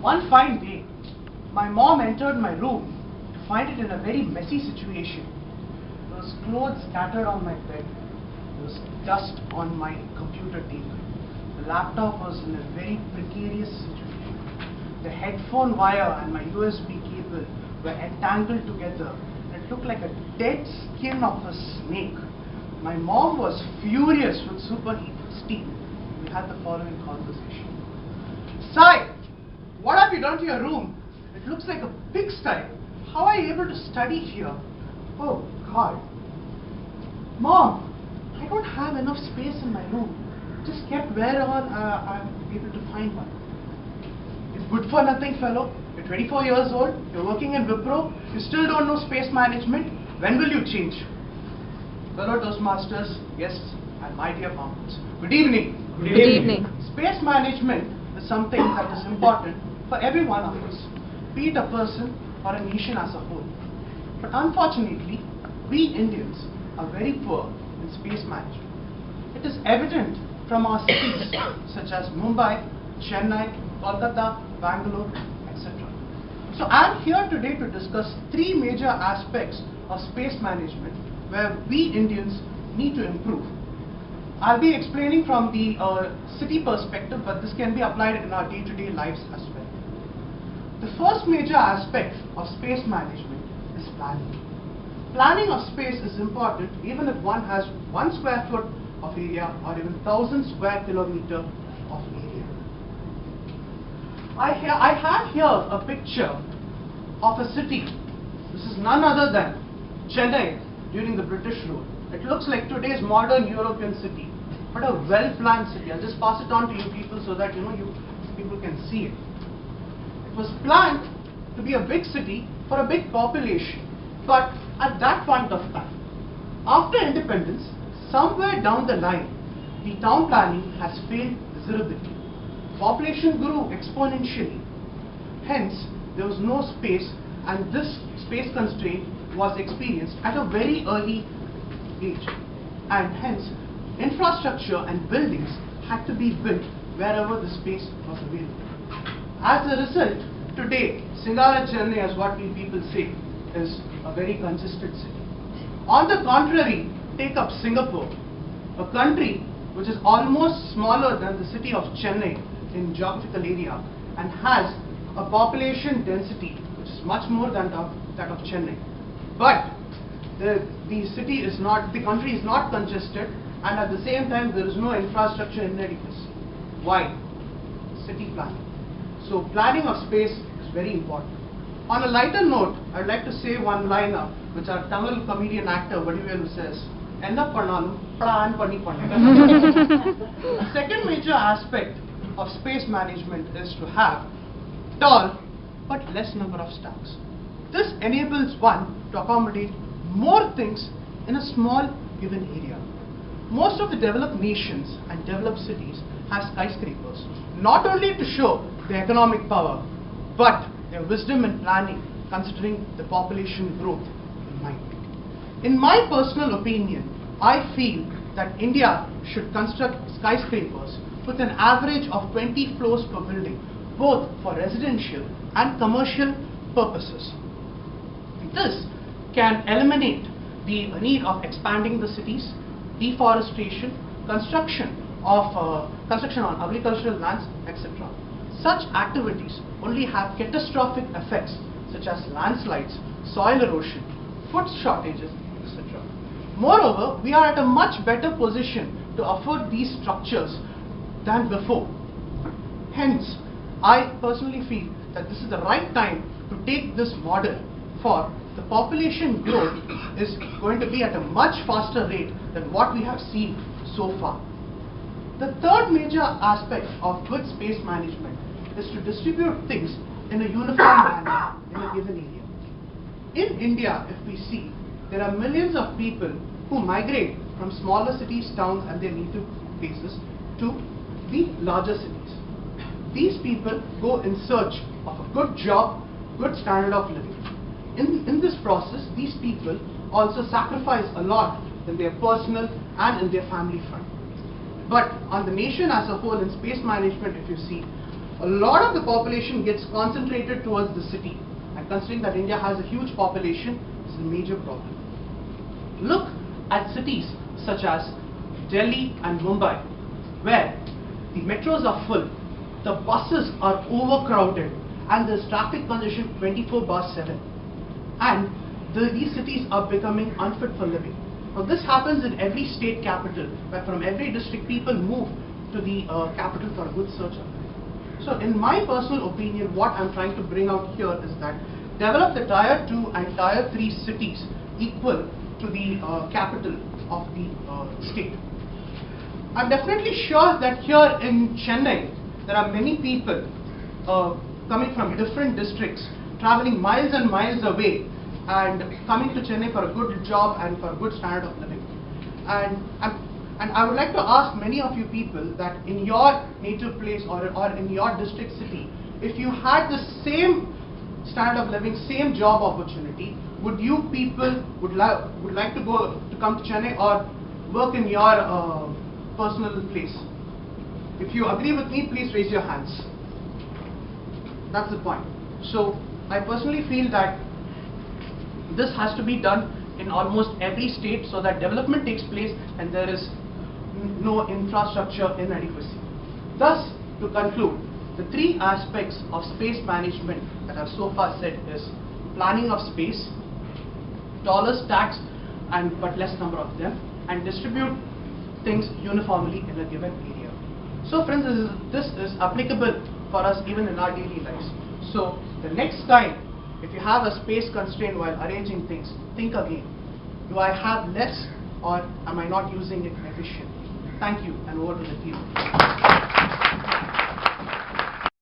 One fine day, my mom entered my room to find it in a very messy situation. There was clothes scattered on my bed. There was dust on my computer table. The laptop was in a very precarious situation. The headphone wire and my USB cable were entangled together. It looked like a dead skin of a snake. My mom was furious with superheated steam. We had the following conversation. Sai, what have you done to your room? It looks like a pigsty. How are you able to study here? Oh, God. Mom, I don't have enough space in my room. Just kept wherever I'm able to find one. You good for nothing fellow. You're 24 years old. You're working in Wipro. You still don't know space management. When will you change? Fellow Toastmasters, guests, and my dear mountains. Good evening. Good evening. Space management is something that is important for every one of us, be it a person or a nation as a whole. But unfortunately, we Indians are very poor in space management. It is evident from our cities such as Mumbai, Chennai, Kolkata, Bangalore, etc. So I am here today to discuss three major aspects of space management where we Indians need to improve. I'll be explaining from the city perspective, but this can be applied in our day-to-day lives as well. The first major aspect of space management is planning. Planning of space is important even if one has 1 square foot of area or even 1,000 square kilometer of area. I have here a picture of a city. This is none other than Chennai during the British rule. It looks like today's modern European city, but a well-planned city. I'll just pass it on to you people so that you people can see it. It was planned to be a big city for a big population, but at that point of time, after independence, somewhere down the line, the town planning has failed miserably. Population grew exponentially. Hence, there was no space, and this space constraint was experienced at a very early age. And hence, infrastructure and buildings had to be built wherever the space was available. As a result, today, Singara Chennai, as what we people say, is a very congested city. On the contrary, take up Singapore, a country which is almost smaller than the city of Chennai in geographical area and has a population density which is much more than that of Chennai. But the country is not congested, and at the same time there is no infrastructure inadequacy. Why? City planning. So planning of space is very important. On a lighter note, I'd like to say one liner which our Tamil comedian actor Vadivelu says, "Enna pannalum plan panni panni." The second major aspect of space management is to have tall but less number of stacks. This enables one to accommodate more things in a small given area. Most of the developed nations and developed cities have skyscrapers, not only to show their economic power, but their wisdom in planning, considering the population growth in mind. In my personal opinion, I feel that India should construct skyscrapers with an average of 20 floors per building, both for residential and commercial purposes. This can eliminate the need of expanding the cities, deforestation, construction on agricultural lands, etc. Such activities only have catastrophic effects such as landslides, soil erosion, food shortages, etc. Moreover, we are at a much better position to afford these structures than before. Hence, I personally feel that this is the right time to take this model, for the population growth is going to be at a much faster rate than what we have seen so far. The third major aspect of good space management is to distribute things in a uniform manner in a given area. In India, if we see, there are millions of people who migrate from smaller cities, towns and their native places to the larger cities. These people go in search of a good job, good standard of living. In this process, these people also sacrifice a lot in their personal and in their family front. But on the nation as a whole, in space management, if you see, a lot of the population gets concentrated towards the city. And considering that India has a huge population, it's a major problem. Look at cities such as Delhi and Mumbai, where the metros are full, the buses are overcrowded, and there's traffic congestion 24/7. And these cities are becoming unfit for living. Now this happens in every state capital, where from every district people move to the capital for a good search of life. So in my personal opinion, what I'm trying to bring out here is that develop the Tier 2 and Tier 3 cities equal to the capital of the state. I'm definitely sure that here in Chennai, there are many people coming from different districts, traveling miles and miles away and coming to Chennai for a good job and for a good standard of living. And I would like to ask many of you people that in your native place or in your district city, if you had the same standard of living, same job opportunity, would you people would like to come to Chennai or work in your personal place? If you agree with me, please raise your hands. That's the point. So I personally feel that this has to be done in almost every state so that development takes place and there is no infrastructure inadequacy. Thus, to conclude, the three aspects of space management that I've so far said is planning of space, taller stacks but less number of them, and distribute things uniformly in a given area. So friends, this is applicable for us even in our daily lives. So the next time, if you have a space constraint while arranging things, think again. Do I have less or am I not using it efficiently? Thank you, and over to the team.